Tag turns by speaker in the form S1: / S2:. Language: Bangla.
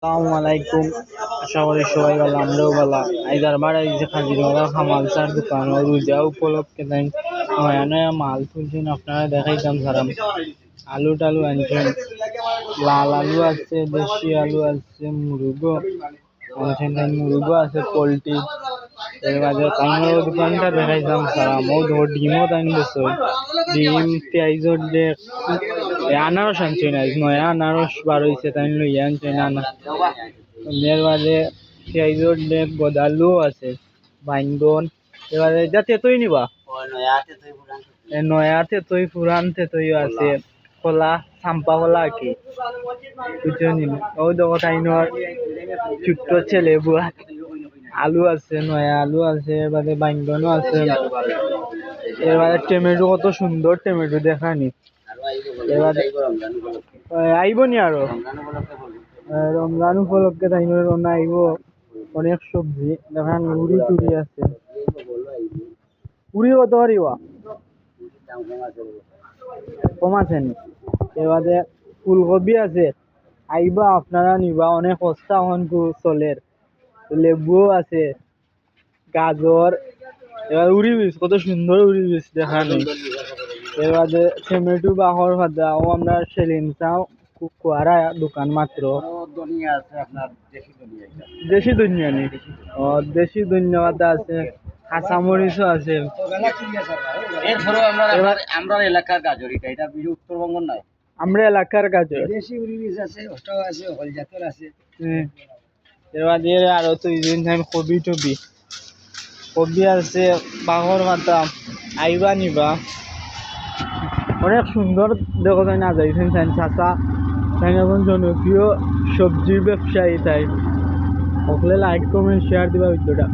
S1: আসসালামু আলাইকুম। আশা করি সবাই ভালো, আমরাও ভালো। আজ আরবার আইছে কাজিরঙা খামালসার দোকান ও রোজা উপলক্ষে তাই নয়া নয়া মাল তুলছেন, আপনারা দেখাইতাম সারাম। আলু টালু আনছেন, লাল আলু আছে, দেশি আলু আছে, মুরুগো আনছেন, তাই মুরুগো আছে, পোলট্রি। এর মাঝে তাই দোকানটা দেখাইতাম সারাম। ও ডিমও তাই বেছো, ডিম পেঁয়াজর দেখ আনারস আনছেন, আজ নয়া আনারস বার হয়েছে, তাই লইয়া আনছেন এর বাদে পেঁয়াজর দেখ গদালু আছে, বাইন্দন। এবারে যা তেতই নিবা নয়া তেতই পুরান তেতই আছে, কলা চাম্পা কলা আর কি বুঝছেন। ও দেখো তাই ছোট্ট ছেলে বুয়া আলু আছে, নয়া আলু আছে, এবারে বাইন্দনও আছে। এবারে টমেটো, কত সুন্দর টমেটো দেখানি। এবারে আইব নি আরো রমজান উপলক্ষে তাই রান্না আইব অনেক সবজি দেখান। উড়ি টুড়ি আছে, উড়ি কত পারিবা কম আছে নি। এবারে ফুলকপি আছে, আইবা আপনারা নিবা, অনেক সস্তা এখন চলের। লেবুও আছে, গাজর। এবার উড়ি বীজ, কত সুন্দর উড়ি বীজ দেখানি। এবারে টমেটো বাহর ভাজা ও আমরা সেলিম চাও কুয়ারা দোকান মাত্র। দেশি দুনিয়া নি, ও দেশি দুনিয়া পাতা আছে, কাঁচামরিচও আছে।
S2: আমরা এলাকার গাজর, এটা উত্তরবঙ্গ নয়।
S1: আমরা এলাকার গাজর,
S2: দেশি উড়িশ আছে, ওটাও আছে, হল জাতের আছে।
S1: এবার দিয়ে আরো তো কবি টবি, কবি আছে, বাঘর পাতা। আইবা নিবা, অনেক সুন্দর দেখো তাই না যাইছেন তাই চাচা, তাই এখন জনপ্রিয় সবজির ব্যবসায়ী। তাই সকলে লাইক কমেন্ট শেয়ার দিবা ভিডিওটা।